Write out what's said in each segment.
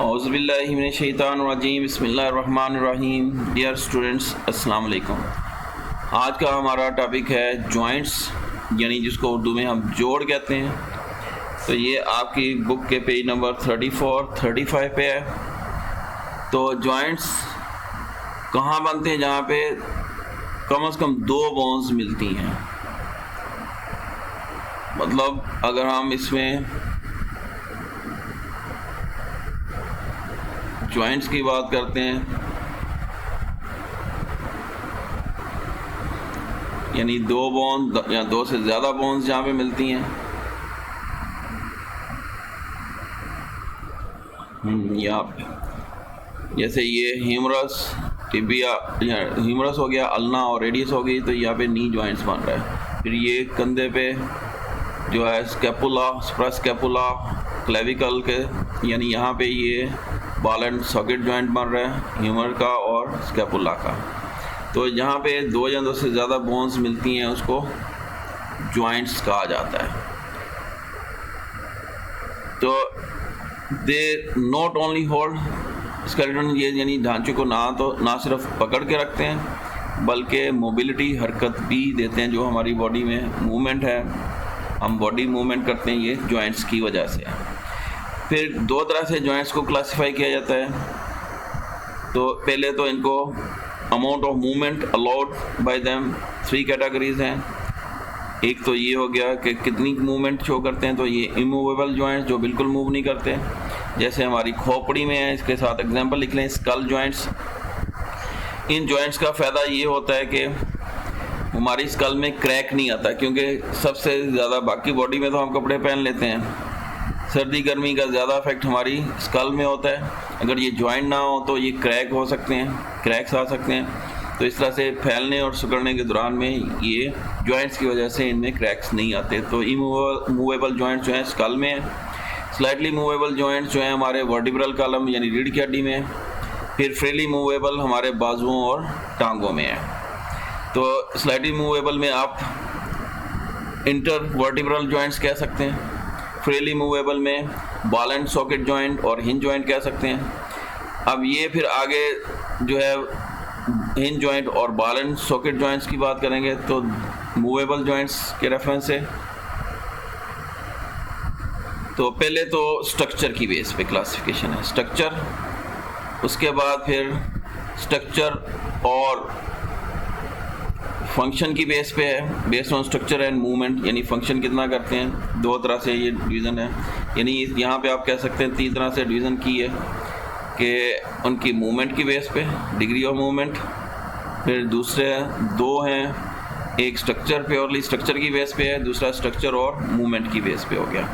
औज़ुबिल्लाहि मिनश्शैतानिर्रजीम बिस्मिल्लाहिर्रहमानिर्रहीम। Dear students, अस्सलाम वालेकुम। आज का हमारा टॉपिक है जॉइंट्स, यानी जिसको उर्दू में हम जोड़ कहते हैं। तो ये आपकी बुक के पेज नंबर 34-35 पे है। तो जॉइंट्स कहाँ बनते हैं? जहाँ पे कम से कम दो बोन्स मिलती हैं। मतलब अगर हम इसमें जॉइंट्स की बात करते हैं, यानी दो बोन या दो से ज़्यादा बोन्स जहाँ पे मिलती हैं, यहाँ पे जैसे ये ह्यूमरस, टिबिया, ह्यूमरस हो गया, अल्ना और रेडियस हो गई, तो यहाँ पे नी जॉइंट्स बन रहा है। फिर ये कंधे पे जो है स्कैपुला, सुप्रास्कैपुला, क्लेविकल के, यानी यहाँ पे ये बॉल एंड सॉकेट जॉइंट बन रहा है ह्यूमर का और स्कैपुला का। तो जहाँ पे दो या दो से ज़्यादा बोन्स मिलती हैं उसको जॉइंट्स कहा जाता है। तो they not only hold skeleton, ये यानी ढांचे को ना सिर्फ पकड़ के रखते हैं बल्कि मोबिलिटी, हरकत भी देते हैं। जो हमारी बॉडी में मूवमेंट है, हम बॉडी मूवमेंट करते हैं, ये जॉइंट्स की वजह से है। फिर दो तरह से जॉइंट्स को क्लासिफाई किया जाता है। तो पहले तो इनको amount of movement allowed by them, 3 categories हैं। एक तो ये हो गया कि कितनी मूवमेंट शो करते हैं, तो ये इमूवेबल जॉइंट्स जो बिल्कुल मूव नहीं करते, जैसे हमारी खोपड़ी में है। इसके साथ एग्जांपल लिख लें, स्कल जॉइंट्स। इन जॉइंट्स का फ़ायदा ये होता है कि हमारी स्कल में क्रैक नहीं आता, क्योंकि सबसे ज़्यादा बाकी बॉडी में तो हम कपड़े पहन लेते हैं, सर्दी गर्मी का ज़्यादा इफेक्ट हमारी स्कल में होता है। अगर ये जॉइंट ना हो तो ये क्रैक हो सकते हैं, क्रैक्स आ सकते हैं। तो इस तरह से फैलने और सिकुड़ने के दौरान में ये जॉइंट्स की वजह से इनमें क्रैक्स नहीं आते। तो मूवेबल जॉइंट्स जो हैं स्कल में, स्लाइटली मूवेबल जॉइंट्स जो हैं हमारे वर्टिब्रल कॉलम यानी रीढ़ की हड्डी में, फिर फ्रीली मूवेबल हमारे बाजुओं और टांगों में है। तो स्लाइटली मूवेबल में आप इंटर वर्टिब्रल जॉइंट्स कह सकते हैं, फ्रीली मूवेबल में बॉल एंड सॉकेट जॉइंट और हिंज जॉइंट कह सकते हैं। अब ये फिर आगे जो है हिंज जॉइंट और बॉल एंड सॉकेट जॉइंट्स की बात करेंगे तो मूवेबल जॉइंट्स के रेफरेंस से। तो पहले तो स्ट्रक्चर की बेस पे क्लासिफिकेशन है, स्ट्रक्चर, उसके बाद फिर स्ट्रक्चर और फंक्शन की बेस पे है, based on structure and movement, यानी फंक्शन कितना करते हैं। दो तरह से ये डिवीज़न है, यानी यहाँ पे आप कह सकते हैं 3 तरह से डिवीज़न की है कि उनकी मूवमेंट की बेस पे, डिग्री ऑफ मूवमेंट। फिर दूसरे 2 हैं, एक स्ट्रक्चर प्योरली स्ट्रक्चर की बेस पे है, दूसरा स्ट्रक्चर और मूवमेंट की बेस पे हो गया।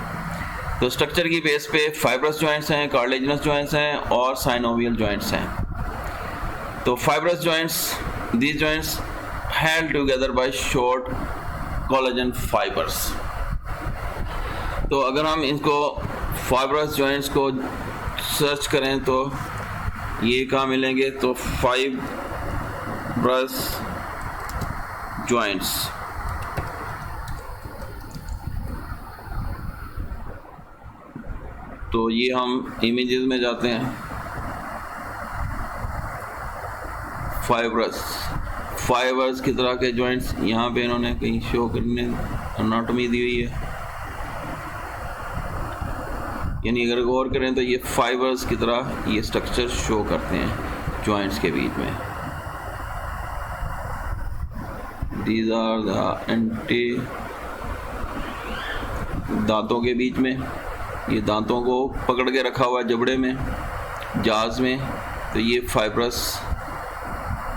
तो स्ट्रक्चर की बेस पे फाइब्रस जॉइंट्स हैं, कार्टिलेजिनस जॉइंट्स हैं और साइनोवियल जॉइंट्स हैं। तो fibrous joints, these joints held together by short collagen fibers। तो अगर हम इनको फाइब्रस जॉइंट्स को सर्च करें तो ये कहाँ मिलेंगे? तो फाइब्रस जॉइंट्स, तो ये हम इमेजेस में जाते हैं, फाइबर्स की तरह के जॉइंट्स यहाँ पे इन्होंने कहीं शो करने एनाटॉमी दी हुई है। यानी अगर गौर करें तो ये फाइबर्स की तरह ये स्ट्रक्चर शो करते हैं जॉइंट्स के बीच में। दीज आर द एंटी, दांतों के बीच में, ये दांतों को पकड़ के रखा हुआ है जबड़े में, जाज में, तो ये फाइबरस।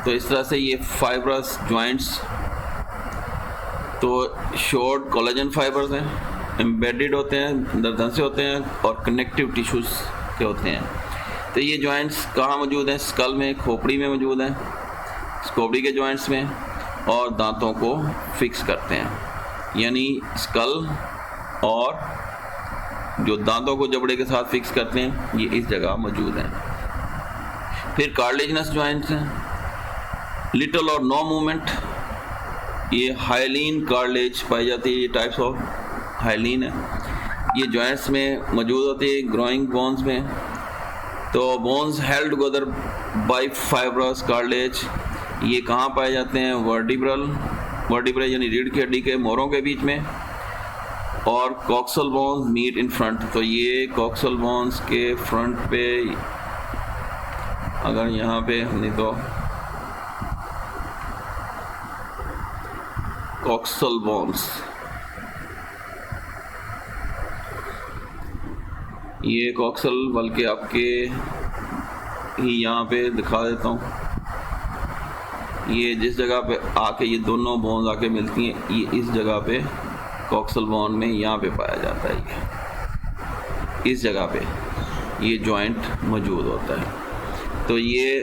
तो इस तरह से ये फाइब्रस जॉइंट्स तो शॉर्ट कोलेजन फाइबर्स हैं, एम्बेडेड होते हैं, अंदर धंसे होते हैं और कनेक्टिव टिश्यूज के होते हैं। तो ये जॉइंट्स कहाँ मौजूद हैं? स्कल में, खोपड़ी में मौजूद हैं, खोपड़ी के जॉइंट्स में, और दांतों को फिक्स करते हैं। यानी स्कल और जो दांतों को जबड़े के साथ फिक्स करते हैं, ये इस जगह मौजूद हैं। फिर कार्टिलेजिनस जॉइंट्स हैं, लिटल और नो मूवमेंट, ये हाइलीन कार्टिलेज पाई जाती है, ये टाइप्स ऑफ हाइलीन है। ये जॉइंट्स में मौजूद होती है, ग्रोइंग बोन्स में, तो bones held together by fibrous cartilage, ये कहाँ पाए जाते हैं? वर्टिब्रल यानी रीढ़ की हड्डी के मोरों के बीच में। और coxal bones meet in front, तो ये कॉक्सल बोन्स के फ्रंट पे, अगर यहाँ पे नहीं तो कॉक्सल बोन्स, ये कॉक्सल, बल्कि आपके ही यहाँ पे दिखा देता हूँ, ये जिस जगह पे आके ये दोनों बोन्स आके मिलती हैं, ये इस जगह पे कॉक्सल बोन में यहाँ पे पाया जाता है। ये इस जगह पे ये जॉइंट मौजूद होता है। तो ये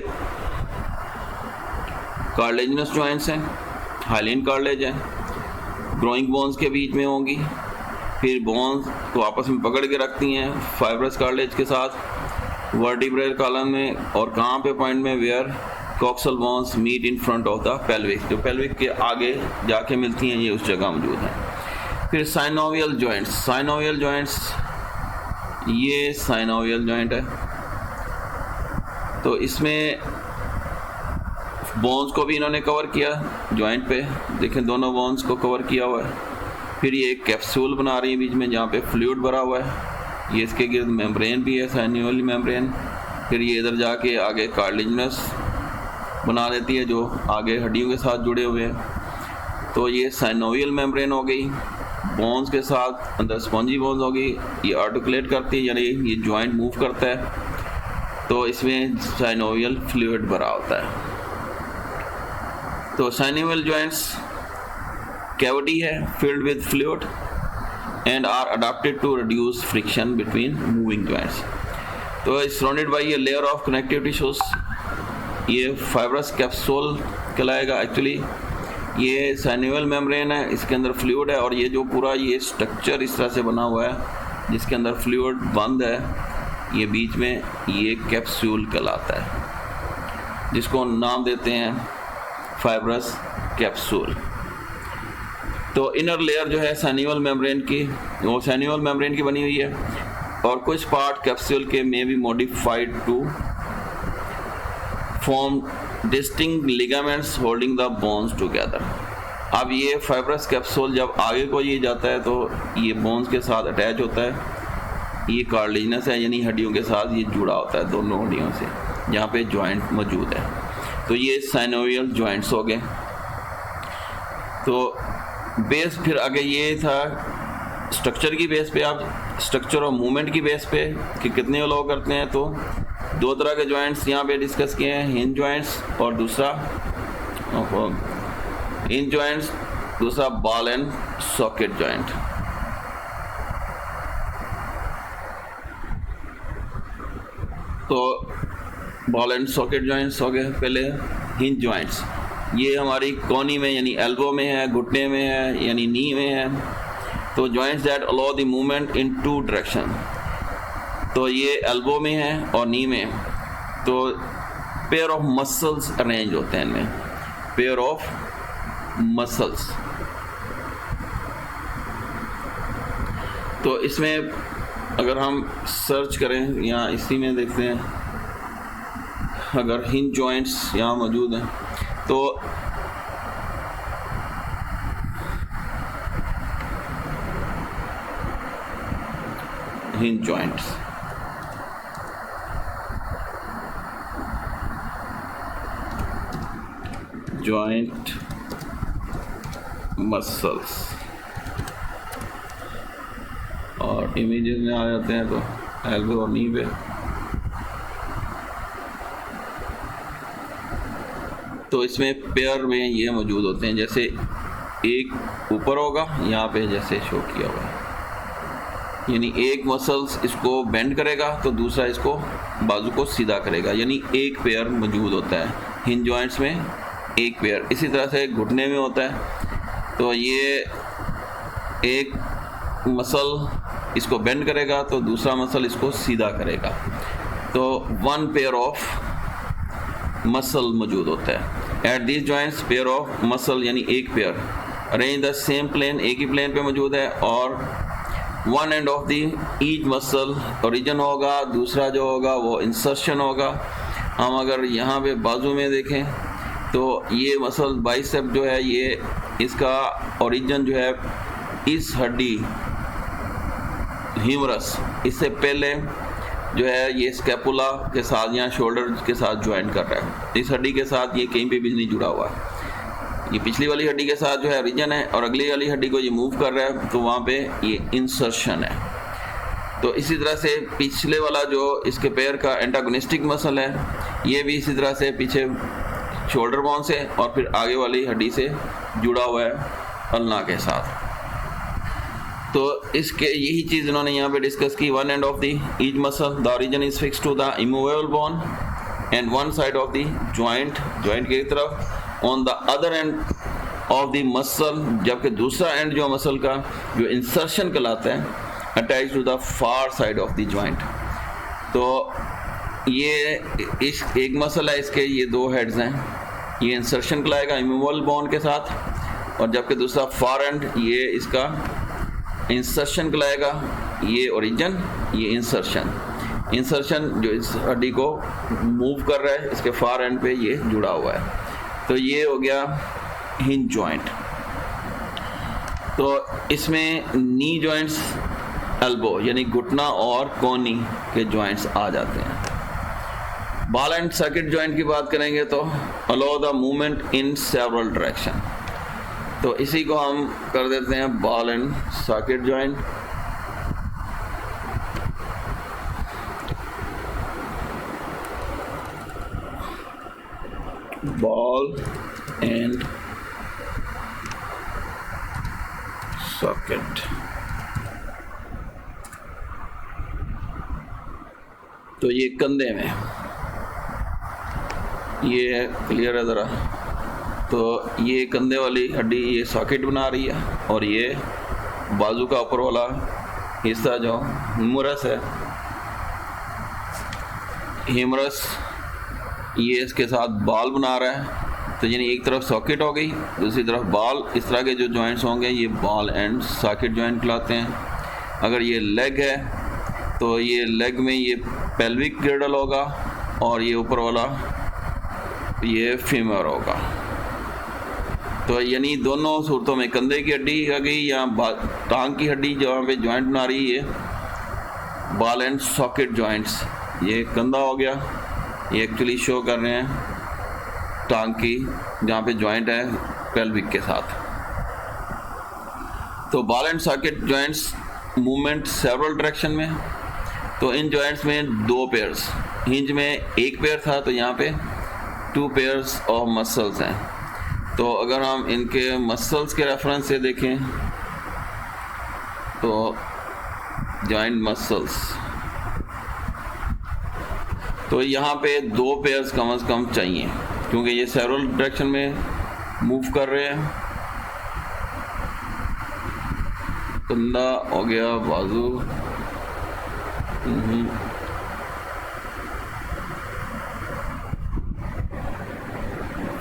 कार्टिलेजिनस जॉइंट्स हैं, हाइलाइन कार्टिलेज है, ग्रोइंग बोन्स के बीच में होंगी, फिर बोन्स को आपस में पकड़ के रखती हैं फाइब्रस कार्टिलेज के साथ वर्टिब्रल कॉलम में। और कहाँ पे पॉइंट में? Where coxal bones meet in front of the pelvic, जो पेल्विक के आगे जाके मिलती हैं, ये उस जगह मौजूद है। फिर साइनोवियल जॉइंट्स, साइनोवियल जॉइंट्स, ये साइनोवियल जॉइंट है। तो इसमें बोन्स को भी इन्होंने कवर किया जॉइंट पे, देखें दोनों बोन्स को कवर किया हुआ है। फिर ये एक कैप्सूल बना रही है बीच में, जहाँ पे फ्लूइड भरा हुआ है, ये इसके गिर्द मेम्ब्रेन भी है, साइनोवियल मेम्ब्रेन। फिर ये इधर जाके आगे कार्टिलेजिनस बना देती है, जो आगे हड्डियों के साथ जुड़े हुए हैं। तो ये साइनोवियल मेम्ब्रेन हो गई, बोन्स के साथ अंदर स्पॉन्जी बोन्स होगी, ये आर्टिकुलेट करती है, यानी ये जॉइंट मूव करता है, तो इसमें साइनोवियल फ्लूइड भरा होता है। तो साइनोवियल जॉइंट्स कैविटी है filled with fluid and are adapted to reduce friction between moving joints. तो सराउंडेड बाय ये लेयर ऑफ कनेक्टिव टिश्यूज, ये फाइब्रस कैप्सूल कहलाएगा। एक्चुअली ये साइनोवियल मेम्ब्रेन है, इसके अंदर फ्लूइड है, और ये जो पूरा ये स्ट्रक्चर इस तरह से बना हुआ है जिसके अंदर फ्लूइड बंद है, ये बीच में ये कैप्सूल कहलाता है, जिसको नाम देते हैं फाइब्रस कैप्सूल। तो इनर लेयर जो है साइनोवियल मेम्ब्रेन की, वो साइनोवियल मेम्ब्रेन की बनी हुई है, और कुछ पार्ट कैप्सूल के में be modified to form distinct ligaments holding the bones together. अब ये फाइब्रस कैप्सूल जब आगे को ये जाता है तो ये बोन्स के साथ अटैच होता है, ये कार्टिलेजिनस है, यानी हड्डियों के साथ ये जुड़ा होता है, दोनों हड्डियों से, जहाँ पे जॉइंट मौजूद है। तो ये साइनोवियल जॉइंट्स हो गए। तो बेस फिर आगे ये था स्ट्रक्चर की बेस पे, आप स्ट्रक्चर और मूवमेंट की बेस पे कि कितने अलाउ करते हैं। तो दो तरह के जॉइंट्स यहाँ पे डिस्कस किए हैं, हिंज जॉइंट्स और दूसरा हिंज जॉइंट्स, दूसरा बॉल एंड सॉकेट जॉइंट। तो बॉल एंड सॉकेट जॉइंट्स हो गए। पहले हिंज जॉइंट्स, ये हमारी कोनी में यानी एल्बो में है, घुटने में है यानी नी में है। तो joints that allow the movement in two direction, तो ये एल्बो में है और नी में। तो पेयर ऑफ मसल्स अरेंज होते हैं इनमें, पेयर ऑफ मसल्स। तो इसमें अगर हम सर्च करें, यहाँ इसी में देखते हैं, अगर हिंज जॉइंट्स यहाँ मौजूद हैं तो हिंज जॉइंट्स, जॉइंट मसल्स, और इमेजेस में आ जाते हैं तो एल्बो और नी पे। तो इसमें पेयर में ये मौजूद होते हैं, जैसे एक ऊपर होगा यहाँ पे जैसे शो किया हुआ है, यानी एक मसल्स इसको बेंड करेगा तो दूसरा इसको बाजू को सीधा करेगा, यानी एक पेयर मौजूद होता है हिंज जॉइंट्स में, एक पेयर। इसी तरह से घुटने में होता है, तो ये एक मसल इसको बेंड करेगा तो दूसरा मसल इसको सीधा करेगा, तो वन पेयर ऑफ मसल मौजूद होता है। At this joints pair of muscle यानी एक pair arrange the same plane, एक ही प्लेन पे मौजूद है, और one end of the each muscle origin होगा, दूसरा जो होगा वो इंसर्शन होगा। हम अगर यहाँ पे बाजू में देखें तो ये मसल बाइसेप जो है ये इसका ओरिजिन जो है इस हड्डी ह्यूमरस, इससे पहले जो है ये स्कैपुला के साथ या शोल्डर के साथ ज्वाइन कर रहा है। इस हड्डी के साथ ये कहीं पे भी नहीं जुड़ा हुआ है। ये पिछली वाली हड्डी के साथ जो है ओरिजिन है और अगली वाली हड्डी को ये मूव कर रहा है तो वहाँ पे ये इंसर्शन है। तो इसी तरह से पिछले वाला जो इसके पैर का एंटागोनिस्टिक मसल है ये भी इसी तरह से पीछे शोल्डर बोन से और फिर आगे वाली हड्डी से जुड़ा हुआ है अल्ना के साथ। तो इसके यही चीज़ इन्होंने यहाँ पे डिस्कस की। One end of the each muscle the origin is fixed to the immovable bone and one side of the joint की तरफ on the other end of the muscle, जबकि दूसरा एंड जो मसल का जो इंसर्शन कहलाता है attach to the far side of the joint. तो ये इस एक मसल है, इसके ये दो हेड्स हैं, ये इंसर्शन कहलाएगा इमूवेबल बोन के साथ और जबकि दूसरा फार एंड ये इसका इंसर्शन कहलाएगा, ये ओरिजिन ये इंसर्शन जो इस हड्डी को मूव कर रहा है इसके फार एंड पे ये जुड़ा हुआ है। तो ये हो गया हिंज जॉइंट। तो इसमें नी जॉइंट्स एल्बो यानी घुटना और कोनी के जॉइंट्स आ जाते हैं। बॉल एंड सर्किट जॉइंट की बात करेंगे तो allow the movement in several direction. तो इसी को हम कर देते हैं ball and socket joint. Ball and socket. तो ये कंधे में, ये क्लियर है ज़रा। तो ये कंधे वाली हड्डी ये सॉकेट बना रही है और ये बाजू का ऊपर वाला हिस्सा जो ह्यूमरस है, ह्यूमरस ये इसके साथ बॉल बना रहा है। तो यानी एक तरफ सॉकेट हो गई, दूसरी तरफ बॉल। इस तरह के जो जॉइंट्स होंगे ये बॉल एंड सॉकेट जॉइंट कहलाते हैं। अगर ये लेग है तो ये लेग में ये पेल्विक गिर्डल होगा और ये ऊपर वाला ये फीमर होगा। तो यानी दोनों सूरतों में कंधे की हड्डी आ गई या टांग की हड्डी जहाँ पे जॉइंट बना रही है बॉल एंड सॉकेट जॉइंट्स। ये कंधा हो गया, ये एक्चुअली शो कर रहे हैं टांग की जहाँ पे जॉइंट है पेल्विक के साथ। तो ball and socket joints movement several direction में। तो इन जॉइंट्स में दो पेयर्स, हिंज में एक पेयर था तो यहाँ पे 2 पेयर्स ऑफ मसल्स हैं। तो अगर हम इनके मसल्स के रेफरेंस से देखें तो जॉइंट मसल्स, तो यहाँ पे 2 पेयर्स कम से कम चाहिए क्योंकि ये सेवरल डायरेक्शन में मूव कर रहे हैं। कंधा हो गया, बाजू,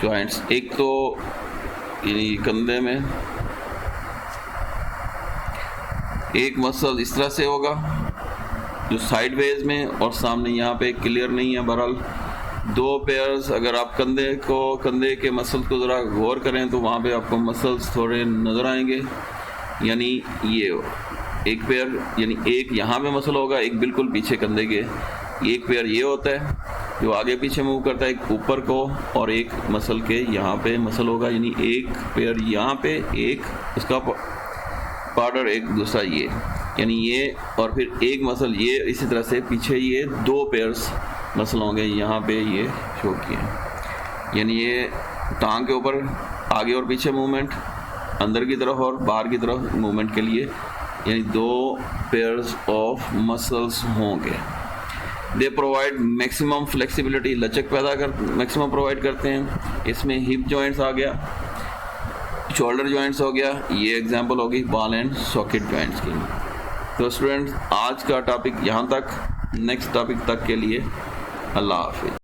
जॉइंट्स। एक तो यानी कंधे में एक मसल इस तरह से होगा जो साइडवेज में और सामने यहाँ पे क्लियर नहीं है। बहरहाल 2 पेयर्स, अगर आप कंधे के मसल्स को ज़रा गौर करें तो वहाँ पे आपको मसल्स थोड़े नज़र आएंगे। यानी ये एक पेयर यानी एक यहाँ पे मसल होगा, एक बिल्कुल पीछे कंधे के। एक पेयर ये होता है जो आगे पीछे मूव करता है, एक ऊपर को और एक मसल के यहाँ पे मसल होगा। यानी एक पेयर यहाँ पे, एक उसका पार्टनर, एक दूसरा ये, यानी ये और फिर एक मसल ये। इसी तरह से पीछे ये 2 पेयर्स मसल होंगे यहाँ पे ये शो किए। यानी ये टांग के ऊपर आगे और पीछे मूवमेंट, अंदर की तरफ और बाहर की तरफ मूवमेंट के लिए यानी 2 पेयर्स ऑफ मसल्स होंगे। दे प्रोवाइड मैक्सिमम फ्लेक्सिबिलिटी, लचक मैक्सिमम प्रोवाइड करते हैं। इसमें हिप जॉइंट्स आ गया, शोल्डर जॉइंट्स हो गया, ये एग्जांपल होगी बॉल एंड सॉकेट जॉइंट्स की। तो स्टूडेंट्स आज का टॉपिक यहाँ तक, नेक्स्ट टॉपिक तक के लिए अल्लाह हाफिज़।